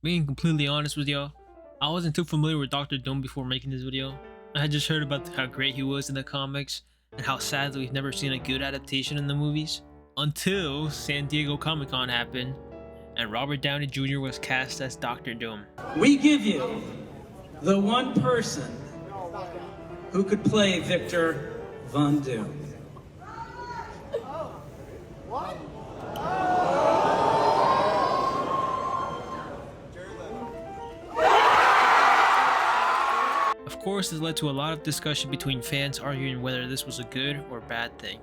Being completely honest with y'all, I wasn't too familiar with Doctor Doom before making this video. I had just heard about how great he was in the comics and how sadly we've never seen a good adaptation in the movies until San Diego Comic-Con happened and Robert Downey Jr. was cast as Doctor Doom. We give you the one person who could play Victor Von Doom. Of course, this led to a lot of discussion between fans arguing whether this was a good or bad thing.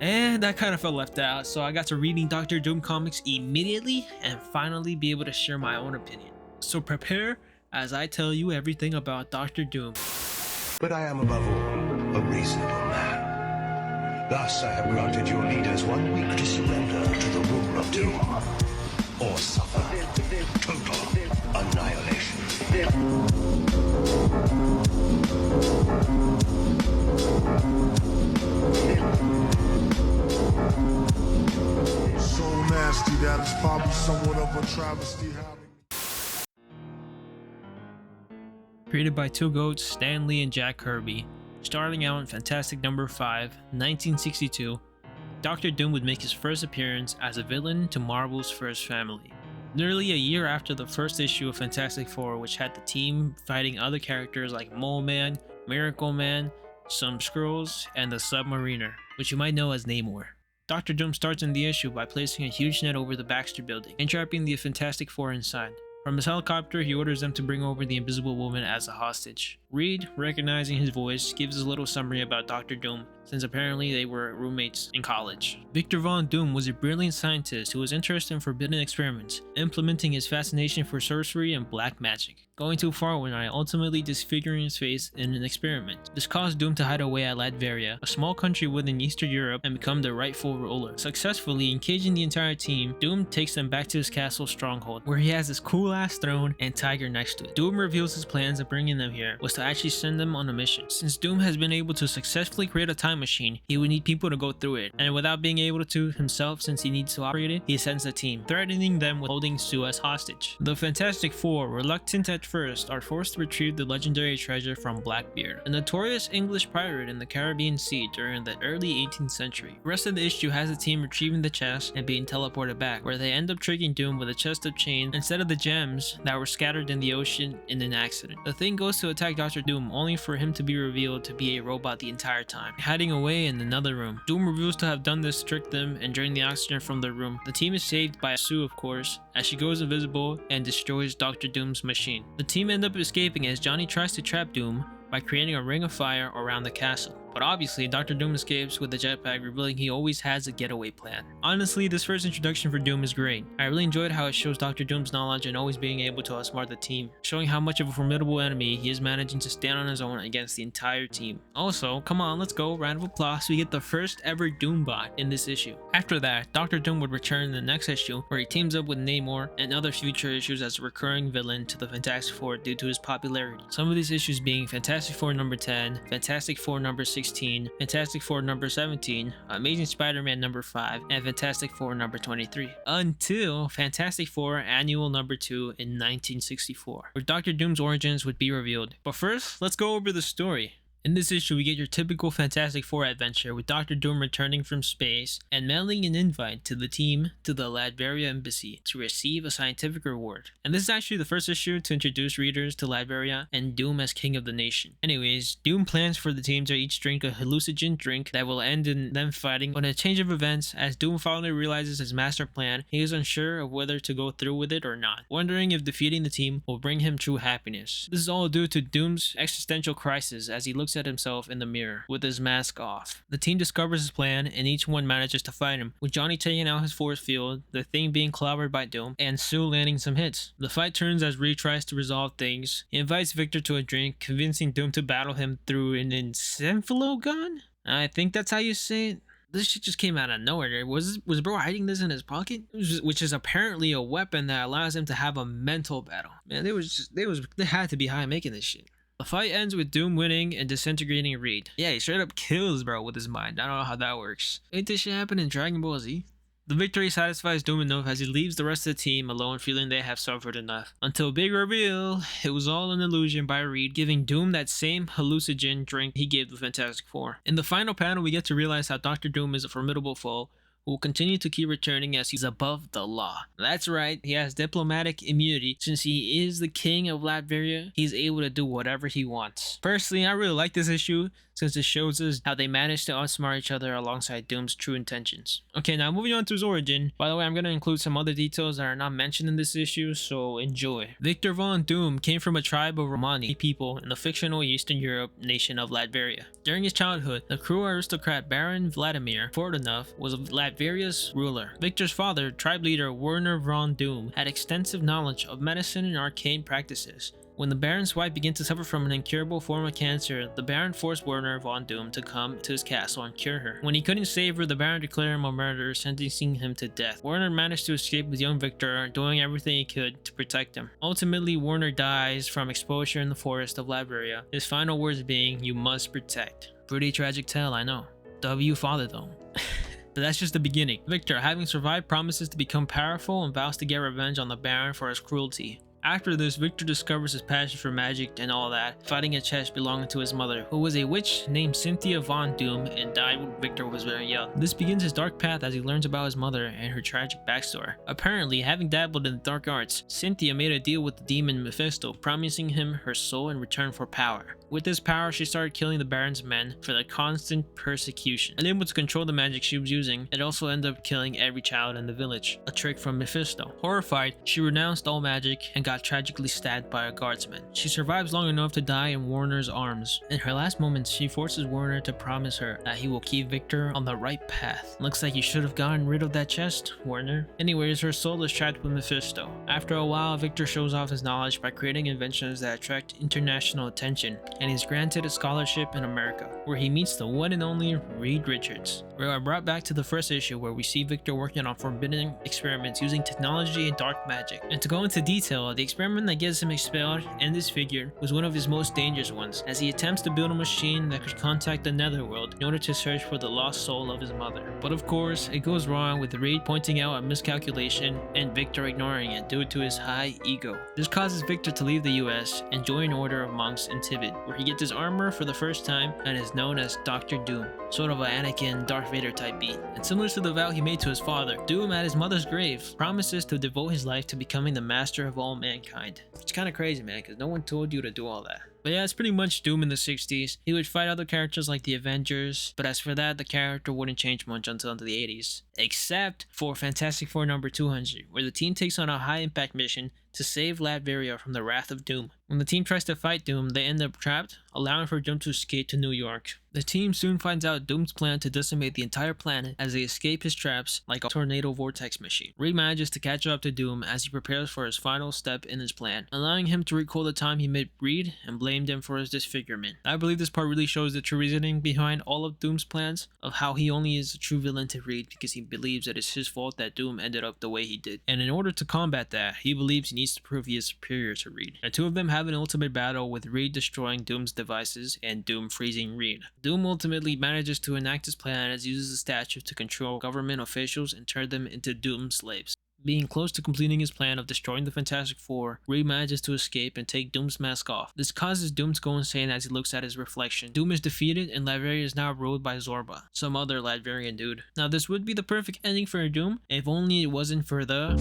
And I kind of felt left out, so I got to reading Doctor Doom comics immediately and finally be able to share my own opinion. So prepare as I tell you everything about Doctor Doom. But I am above all a reasonable man. Thus I have granted your leaders 1 week to surrender to the rule of Doom, or suffer total annihilation. So nasty that it's probably somewhat of a travesty having. Created by two goats, Stan Lee and Jack Kirby. Starting out in Fantastic number 5, 1962, Doctor Doom would make his first appearance as a villain to Marvel's First Family. Nearly a year after the first issue of Fantastic Four, which had the team fighting other characters like Mole Man, Miracle Man, some Skrulls, and the Submariner, which you might know as Namor. Doctor Doom starts in the issue by placing a huge net over the Baxter building, entrapping the Fantastic Four inside. From his helicopter, he orders them to bring over the Invisible Woman as a hostage. Reed, recognizing his voice, gives a little summary about Doctor Doom, since apparently they were roommates in college. Victor Von Doom was a brilliant scientist who was interested in forbidden experiments, implementing his fascination for sorcery and black magic, going too far one night, ultimately disfiguring his face in an experiment. This caused Doom to hide away at Latveria, a small country within Eastern Europe, and become the rightful ruler. Successfully encaging the entire team, Doom takes them back to his castle stronghold, where he has this cool-ass throne and tiger next to it. Doom reveals his plans of bringing them here was to actually send them on a mission. Since Doom has been able to successfully create a time machine, he would need people to go through it, and without being able to himself since he needs to operate it, he sends a team, threatening them with holding Sue as hostage. The Fantastic Four, reluctant at first, are forced to retrieve the legendary treasure from Blackbeard, a notorious English pirate in the Caribbean Sea during the early 18th century. The rest of the issue has the team retrieving the chest and being teleported back, where they end up tricking Doom with a chest of chains instead of the gems that were scattered in the ocean in an accident. The Thing goes to attack Doctor Doom, only for him to be revealed to be a robot the entire time, hiding away in another room. Doom reveals to have done this to trick them and drain the oxygen from the room. The team is saved by Sue, of course, as she goes invisible and destroys Doctor Doom's machine. The team end up escaping as Johnny tries to trap Doom by creating a ring of fire around the castle. But obviously, Doctor Doom escapes with a jetpack, revealing he always has a getaway plan. Honestly, this first introduction for Doom is great. I really enjoyed how it shows Doctor Doom's knowledge and always being able to outsmart the team, showing how much of a formidable enemy he is managing to stand on his own against the entire team. Also, come on, let's go, round of applause, we get the first ever Doombot in this issue. After that, Doctor Doom would return in the next issue, where he teams up with Namor and other future issues as a recurring villain to the Fantastic Four due to his popularity. Some of these issues being Fantastic Four number 10, Fantastic Four number 16, Fantastic Four number 17, Amazing Spider-Man number 5, and Fantastic Four number 23, until Fantastic Four Annual number 2 in 1964, where Doctor Doom's origins would be revealed. But first, let's go over the story. In this issue, we get your typical Fantastic Four adventure with Doctor Doom returning from space and mailing an invite to the team to the Latveria embassy to receive a scientific reward. And this is actually the first issue to introduce readers to Latveria and Doom as king of the nation. Anyways, Doom plans for the team to each drink a hallucinogen drink that will end in them fighting, but in a change of events, as Doom finally realizes his master plan, he is unsure of whether to go through with it or not, wondering if defeating the team will bring him true happiness. This is all due to Doom's existential crisis as he looks at himself in the mirror with his mask off. The team discovers his plan and each one manages to fight him, with Johnny taking out his force field, the Thing being clobbered by Doom, and Sue landing some hits. The fight turns as Reed tries to resolve things. He invites Victor to a drink, convincing Doom to battle him through an encephalo gun? I think that's how you say it. This shit just came out of nowhere. Was bro hiding this in his pocket? Which is apparently a weapon that allows him to have a mental battle. Man, they had to be high making this shit. The fight ends with Doom winning and disintegrating Reed. Yeah, he straight up kills bro with his mind. I don't know how that works. Ain't this shit happen in Dragon Ball Z? The victory satisfies Doom enough as he leaves the rest of the team alone, feeling they have suffered enough. Until big reveal, it was all an illusion by Reed, giving Doom that same hallucinogen drink he gave the Fantastic Four. In the final panel, we get to realize how Dr. Doom is a formidable foe who will continue to keep returning as he's above the law. That's right, he has diplomatic immunity. Since he is the king of Latveria, he's able to do whatever he wants. Personally, I really like this issue since it shows us how they managed to outsmart each other alongside Doom's true intentions. Okay, now moving on to his origin. By the way, I'm going to include some other details that are not mentioned in this issue, so enjoy. Victor Von Doom came from a tribe of Romani people in the fictional Eastern Europe nation of Latveria. During his childhood, the cruel aristocrat Baron Vladimir Fortunov was Latveria's ruler. Victor's father, tribe leader Werner Von Doom, had extensive knowledge of medicine and arcane practices. When the Baron's wife began to suffer from an incurable form of cancer, the Baron forced Werner Von Doom to come to his castle and cure her. When he couldn't save her, the Baron declared him a murderer, sentencing him to death. Werner managed to escape with young Victor, doing everything he could to protect him. Ultimately, Werner dies from exposure in the forest of Latveria, his final words being, "You must protect." Pretty tragic tale, I know. W father though. But that's just the beginning. Victor, having survived, promises to become powerful and vows to get revenge on the Baron for his cruelty. After this, Victor discovers his passion for magic and all that, fighting a chest belonging to his mother, who was a witch named Cynthia Von Doom and died when Victor was very young. This begins his dark path as he learns about his mother and her tragic backstory. Apparently, having dabbled in the dark arts, Cynthia made a deal with the demon Mephisto, promising him her soul in return for power. With this power, she started killing the Baron's men for their constant persecution. Unable to control the magic she was using, it also ended up killing every child in the village, a trick from Mephisto. Horrified, she renounced all magic and got tragically stabbed by a guardsman. She survives long enough to die in Werner's arms. In her last moments, she forces Werner to promise her that he will keep Victor on the right path. Looks like you should have gotten rid of that chest, Werner. Anyways, her soul is trapped with Mephisto. After a while, Victor shows off his knowledge by creating inventions that attract international attention, and is granted a scholarship in America, where he meets the one and only Reed Richards. We are brought back to the first issue where we see Victor working on forbidden experiments using technology and dark magic. And to go into detail, the experiment that gets him expelled and disfigured was one of his most dangerous ones, as he attempts to build a machine that could contact the netherworld in order to search for the lost soul of his mother. But of course, it goes wrong with Reed pointing out a miscalculation and Victor ignoring it due to his high ego. This causes Victor to leave the US and join Order of Monks in Tibet, where he gets his armor for the first time and is known as Dr. Doom, sort of a Anakin Darth Vader type beat. And similar to the vow he made to his father, Doom at his mother's grave promises to devote his life to becoming the master of all mankind. It's kind of crazy, man, because no one told you to do all that. But yeah, it's pretty much Doom in the 60s. He would fight other characters like the Avengers, but as for that, the character wouldn't change much until the 80s. Except for Fantastic Four number 200, where the team takes on a high-impact mission to save Latveria from the wrath of Doom. When the team tries to fight Doom, they end up trapped, allowing for Doom to escape to New York. The team soon finds out Doom's plan to decimate the entire planet as they escape his traps like a tornado vortex machine. Reed manages to catch up to Doom as he prepares for his final step in his plan, allowing him to recall the time he met Reed and blamed him for his disfigurement. I believe this part really shows the true reasoning behind all of Doom's plans, of how he only is a true villain to Reed because he believes that it's his fault that Doom ended up the way he did. And in order to combat that, he believes he needs to prove he is superior to Reed. The two of them have an ultimate battle, with Reed destroying Doom's devices and Doom freezing Reed. Doom ultimately manages to enact his plan as he uses the statue to control government officials and turn them into Doom's slaves. Being close to completing his plan of destroying the Fantastic Four, Reed manages to escape and take Doom's mask off. This causes Doom to go insane as he looks at his reflection. Doom is defeated and Latveria is now ruled by Zorba, some other Latverian dude. Now this would be the perfect ending for Doom, if only it wasn't for the...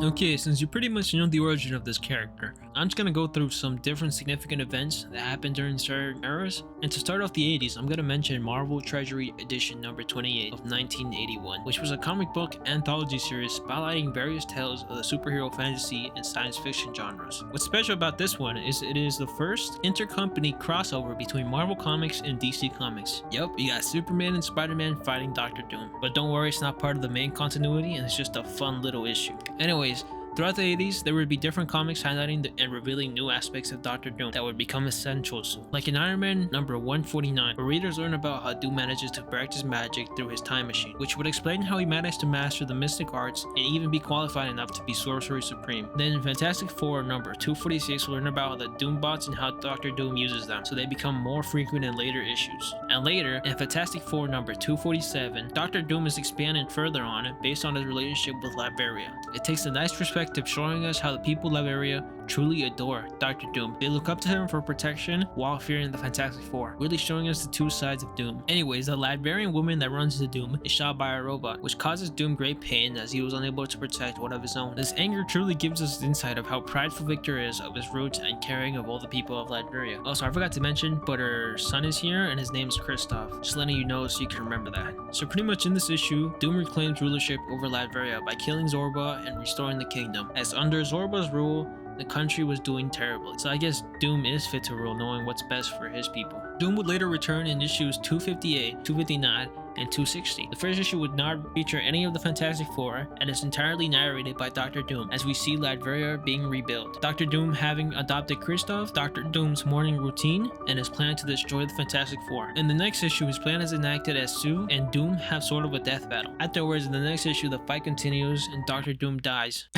Okay, since you pretty much know the origin of this character, I'm just gonna go through some different significant events that happened during certain eras. And to start off the 80s, I'm gonna mention Marvel Treasury Edition number 28 of 1981, which was a comic book anthology series spotlighting various tales of the superhero, fantasy, and science fiction genres. What's special about this one is it is the first intercompany crossover between Marvel Comics and DC Comics. Yup, you got Superman and Spider-Man fighting Dr. Doom. But don't worry, it's not part of the main continuity and it's just a fun little issue. Anyways, Throughout the 80s, there would be different comics highlighting and revealing new aspects of Doctor Doom that would become essentials, like in Iron Man number 149, where readers learn about how Doom manages to practice magic through his time machine, which would explain how he managed to master the mystic arts and even be qualified enough to be Sorcerer Supreme. Then in Fantastic Four number 246, we'll learn about the Doom bots and how Doctor Doom uses them, so they become more frequent in later issues. And later, in Fantastic Four number 247, Doctor Doom is expanded further on based on his relationship with Latveria. It takes a nice perspective showing us how the people of Latveria truly adore Doctor Doom. They look up to him for protection while fearing the Fantastic Four, really showing us the two sides of Doom. Anyways, the Latvian woman that runs into Doom is shot by a robot, which causes Doom great pain as he was unable to protect one of his own. This anger truly gives us insight of how prideful Victor is of his roots and caring of all the people of Latveria. Also, I forgot to mention, but her son is here and his name is Kristoff. Just letting you know so you can remember that. So pretty much in this issue, Doom reclaims rulership over Latveria by killing Zorba and restoring the kingdom, as under Zorba's rule, the country was doing terribly. So I guess Doom is fit to rule, knowing what's best for his people. Doom would later return in issues 258, 259, and 260. The first issue would not feature any of the Fantastic Four and is entirely narrated by Dr. Doom as we see Latveria being rebuilt. Dr. Doom having adopted Kristoff, Dr. Doom's morning routine, and his plan to destroy the Fantastic Four. In the next issue, his plan is enacted as Sue and Doom have sort of a death battle. Afterwards, in the next issue, the fight continues and Dr. Doom dies.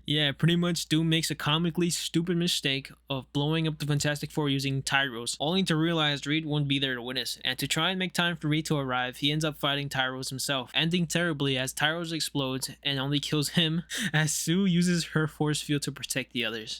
Yeah, pretty much Doom makes a comically stupid mistake of blowing up the Fantastic Four using Tyros, only to realize Reed won't be there to witness, and to try and make time for Reed to arrive, he ends up fighting Tyros himself, ending terribly as Tyros explodes and only kills him as Sue uses her force field to protect the others.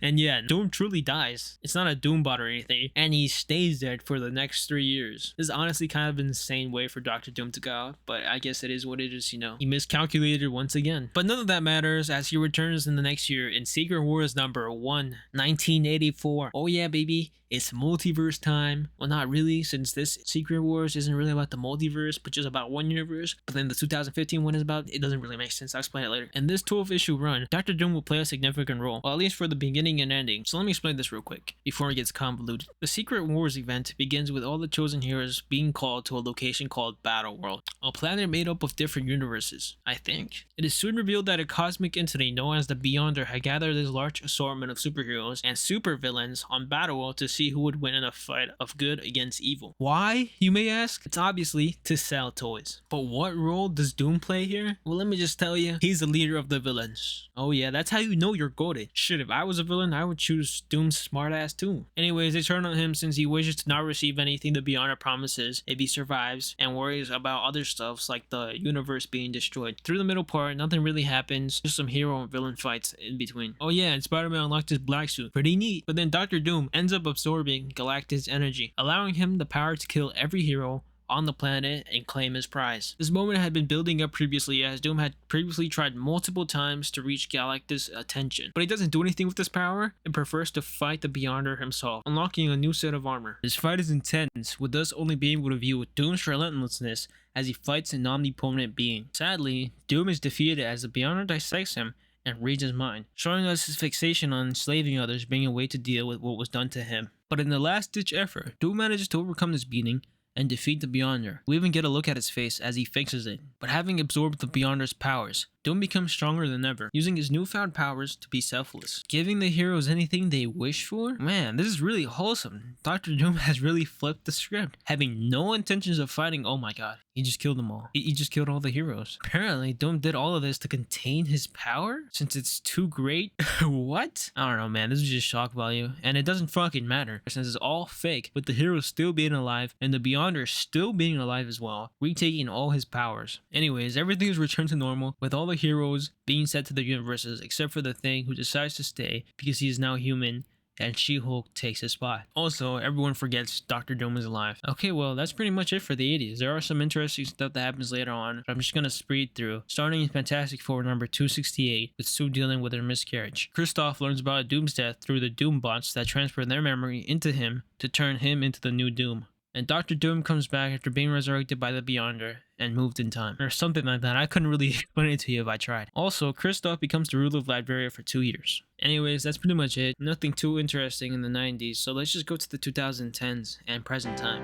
And yeah, Doom truly dies. It's not a Doom bot or anything, and he stays dead for the next 3 years. This is honestly kind of an insane way for Dr. Doom to go, but I guess it is what it is, you know. He miscalculated once again. But none of that matters as he returns in the next year in Secret Wars number 1, 1984. Oh yeah, baby. It's multiverse time. Well, not really, since this Secret Wars isn't really about the multiverse, but just about one universe. But then the 2015 one is about, it doesn't really make sense. I'll explain it later. In this 12 issue run, Dr. Doom will play a significant role, well, at least for the beginning and ending. So let me explain this real quick, before it gets convoluted. The Secret Wars event begins with all the chosen heroes being called to a location called Battle World, a planet made up of different universes, I think. It is soon revealed that a cosmic entity known as the Beyonder had gathered this large assortment of superheroes and supervillains on Battle World to see who would win in a fight of good against evil. Why, you may ask? It's obviously to sell toys. But what role does Doom play here? Well, let me just tell you, he's the leader of the villains. Oh yeah, that's how you know you're goated. Shit, if I was a villain, I would choose Doom's smartass too. Anyways, they turn on him since he wishes to not receive anything the Beyonder promises if he survives, and worries about other stuffs like the universe being destroyed. Through the middle part, nothing really happens, just some hero and villain fights in between. Oh yeah, and Spider-Man unlocked his black suit. Pretty neat. But then Dr. Doom ends up absorbing Galactus' energy, allowing him the power to kill every hero on the planet and claim his prize. This moment had been building up previously, as Doom had previously tried multiple times to reach Galactus' attention, but he doesn't do anything with this power and prefers to fight the Beyonder himself, unlocking a new set of armor. This fight is intense, with us only being able to view Doom's relentlessness as he fights an omnipotent being. Sadly, Doom is defeated as the Beyonder dissects him and reads his mind, showing us his fixation on enslaving others being a way to deal with what was done to him. But in the last-ditch effort, Doom manages to overcome this beating and defeat the Beyonder. We even get a look at his face as he fixes it. But having absorbed the Beyonder's powers, Doom becomes stronger than ever, using his newfound powers to be selfless, giving the heroes anything they wish for. Man, this is really wholesome. Dr. Doom has really flipped the script, having no intentions of fighting. Oh my god, he just killed them all. He just killed all the heroes. Apparently, Doom did all of this to contain his power, since it's too great. What? I don't know, man, this is just shock value, and it doesn't fucking matter, since it's all fake, with the heroes still being alive, and the Beyonder still being alive as well, retaking all his powers. Anyways, everything is returned to normal, with all the heroes being sent to their universes except for the Thing, who decides to stay because he is now human, and She-Hulk takes his spot. Also, everyone forgets Dr. Doom is alive. Okay, well, that's pretty much it for the 80s. There are some interesting stuff that happens later on, but I'm just gonna speed through. Starting in Fantastic Four number 268, with Sue dealing with her miscarriage. Kristoff learns about Doom's death through the Doom bots that transfer their memory into him to turn him into the new Doom. And Dr. Doom comes back after being resurrected by the Beyonder and moved in time, or something like that. I couldn't really explain it to you if I tried. Also, Kristoff becomes the ruler of Latveria for 2 years. Anyways, that's pretty much it. Nothing too interesting in the 90s, so let's just go to the 2010s and present time.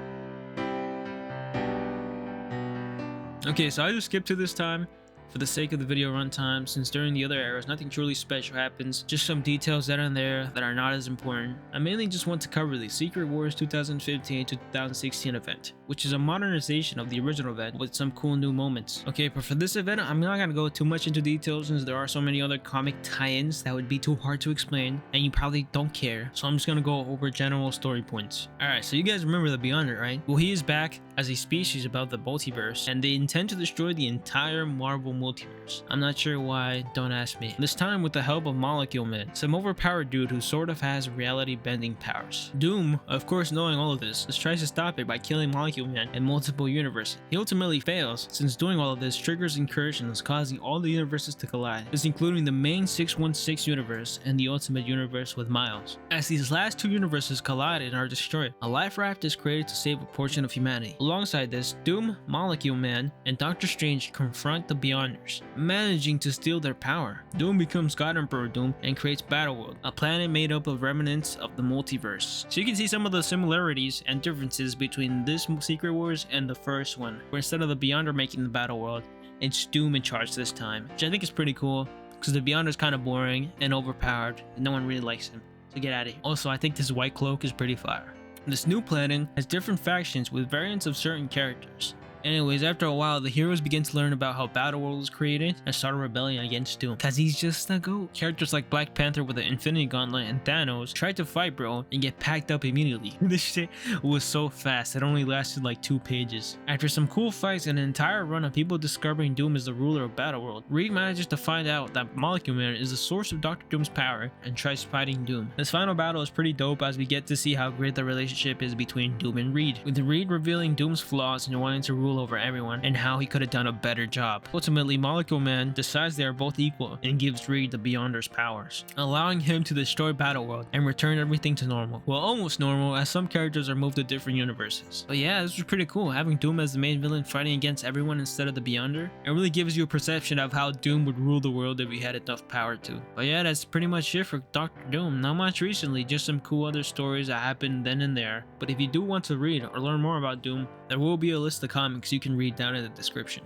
Okay, so I just skipped to this time for the sake of the video runtime, since during the other eras nothing truly special happens, just some details that are there that are not as important. I mainly just want to cover the Secret Wars 2015 to 2016 event, which is a modernization of the original event with some cool new moments. Okay, but for this event, I'm not gonna go too much into details since there are so many other comic tie-ins that would be too hard to explain, and you probably don't care, so I'm just gonna go over general story points. Alright, so you guys remember the Beyonder, right? Well, he is back as a species about the multiverse, and they intend to destroy the entire Marvel multiverse. I'm not sure why, don't ask me. This time with the help of Molecule Man, some overpowered dude who sort of has reality bending powers. Doom, of course knowing all of this, just tries to stop it by killing Molecule Man in multiple universes. He ultimately fails, since doing all of this triggers incursions causing all the universes to collide, this including the main 616 universe and the Ultimate Universe with Miles. As these last two universes collide and are destroyed, a life raft is created to save a portion of humanity. Alongside this, Doom, Molecule Man, and Doctor Strange confront the Beyonders, managing to steal their power. Doom becomes God Emperor Doom and creates Battleworld, a planet made up of remnants of the multiverse. So you can see some of the similarities and differences between this Secret Wars and the first one, where instead of the Beyonder making the Battleworld, it's Doom in charge this time, which I think is pretty cool, because the Beyonder is kind of boring and overpowered, and no one really likes him, so get out of here. Also, I think this white cloak is pretty fire. This new planet has different factions with variants of certain characters. Anyways, after a while, the heroes begin to learn about how Battleworld was created and start a rebellion against Doom, cause he's just a goat. Characters like Black Panther with the Infinity Gauntlet and Thanos tried to fight bro and get packed up immediately. This shit was so fast, it only lasted like 2 pages. After some cool fights and an entire run of people discovering Doom is the ruler of Battleworld, Reed manages to find out that Molecule Man is the source of Dr. Doom's power and tries fighting Doom. This final battle is pretty dope as we get to see how great the relationship is between Doom and Reed, with Reed revealing Doom's flaws and wanting to rule over everyone and how he could have done a better job. Ultimately, Molecule Man decides they are both equal and gives Reed the Beyonder's powers, allowing him to destroy Battleworld and return everything to normal. Well, almost normal, as some characters are moved to different universes. But yeah, this was pretty cool, having Doom as the main villain fighting against everyone instead of the Beyonder. It really gives you a perception of how Doom would rule the world if he had enough power to. But yeah, that's pretty much it for Dr. Doom. Not much recently, just some cool other stories that happened then and there. But if you do want to read or learn more about Doom, there will be a list of comics you can read down in the description.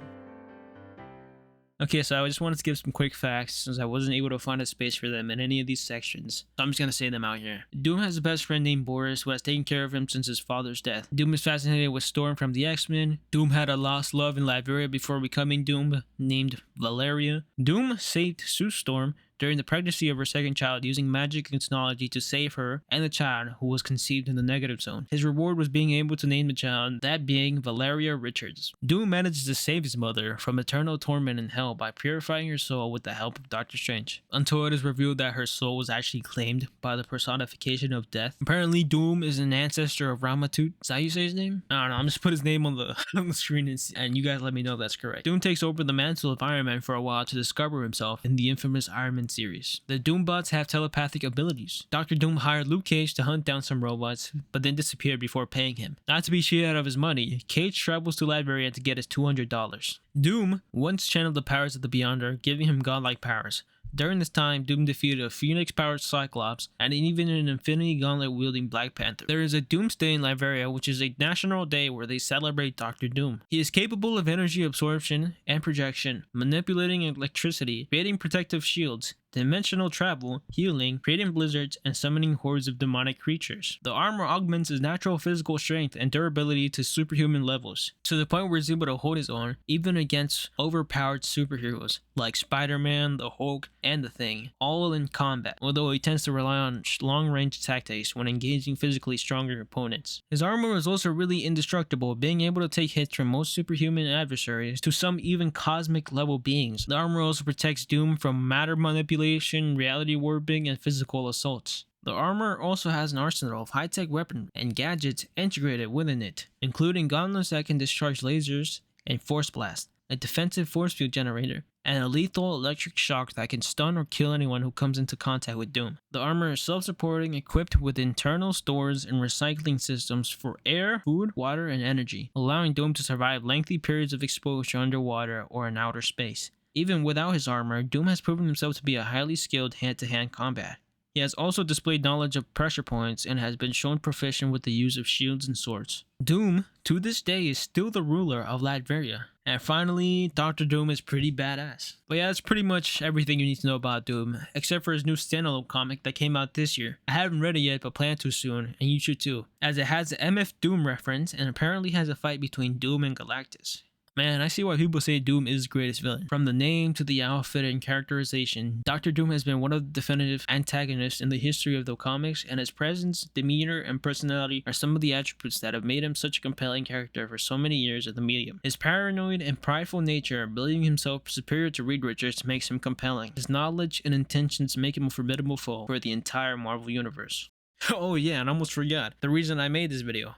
Okay, so I just wanted to give some quick facts since I wasn't able to find a space for them in any of these sections. So I'm just gonna say them out here. Doom has a best friend named Boris who has taken care of him since his father's death. Doom is fascinated with Storm from the X-Men. Doom had a lost love in Latveria before becoming Doom, named Valeria. Doom saved Sue Storm during the pregnancy of her second child using magic and technology to save her and the child who was conceived in the negative zone. His reward was being able to name the child, that being Valeria Richards. Doom manages to save his mother from eternal torment in hell by purifying her soul with the help of Doctor Strange, until it is revealed that her soul was actually claimed by the personification of death. Apparently Doom is an ancestor of Ramatut. Is that how you say his name? I don't know, I'm just put his name on the, on the screen and you guys let me know if that's correct. Doom takes over the mantle of Iron Man for a while to discover himself in the infamous Iron Man series. The Doombots have telepathic abilities. Dr. Doom hired Luke Cage to hunt down some robots, but then disappeared before paying him. Not to be cheated out of his money, Cage travels to Latveria to get his $200. Doom once channeled the powers of the Beyonder, giving him godlike powers. During this time, Doom defeated a Phoenix-powered Cyclops and even an Infinity Gauntlet-wielding Black Panther. There is a Doomsday in Latveria, which is a national day where they celebrate Dr. Doom. He is capable of energy absorption and projection, manipulating electricity, creating protective shields, dimensional travel, healing, creating blizzards, and summoning hordes of demonic creatures. The armor augments his natural physical strength and durability to superhuman levels, to the point where he's able to hold his own even against overpowered superheroes like Spider-Man, the Hulk, and the Thing, all in combat, although he tends to rely on long-range tactics when engaging physically stronger opponents. His armor is also really indestructible, being able to take hits from most superhuman adversaries to some even cosmic level beings. The armor also protects Doom from matter manipulation, reality warping, and physical assaults. The armor also has an arsenal of high-tech weaponry and gadgets integrated within it, including gauntlets that can discharge lasers and force blast, a defensive force field generator, and a lethal electric shock that can stun or kill anyone who comes into contact with Doom. The armor is self-supporting, equipped with internal stores and recycling systems for air, food, water, and energy, allowing Doom to survive lengthy periods of exposure underwater or in outer space. Even without his armor, Doom has proven himself to be a highly skilled hand-to-hand combat. He has also displayed knowledge of pressure points and has been shown proficient with the use of shields and swords. Doom, to this day, is still the ruler of Latveria. And finally, Dr. Doom is pretty badass. But yeah, that's pretty much everything you need to know about Doom, except for his new standalone comic that came out this year. I haven't read it yet, but plan to soon, and you should too, as it has the MF Doom reference and apparently has a fight between Doom and Galactus. Man, I see why people say Doom is the greatest villain. From the name to the outfit and characterization, Dr. Doom has been one of the definitive antagonists in the history of the comics, and his presence, demeanor, and personality are some of the attributes that have made him such a compelling character for so many years in the medium. His paranoid and prideful nature, believing himself superior to Reed Richards, makes him compelling. His knowledge and intentions make him a formidable foe for the entire Marvel Universe. Oh yeah, and I almost forgot the reason I made this video.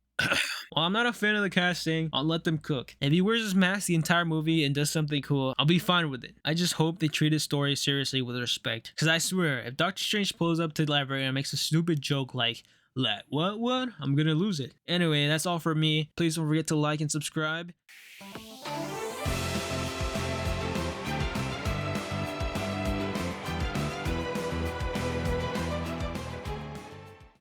While I'm not a fan of the casting, I'll let them cook. If he wears his mask the entire movie and does something cool, I'll be fine with it. I just hope they treat his story seriously with respect. Cause I swear, if Doctor Strange pulls up to Latveria and makes a stupid joke like, what? I'm gonna lose it. Anyway, that's all for me. Please don't forget to like and subscribe.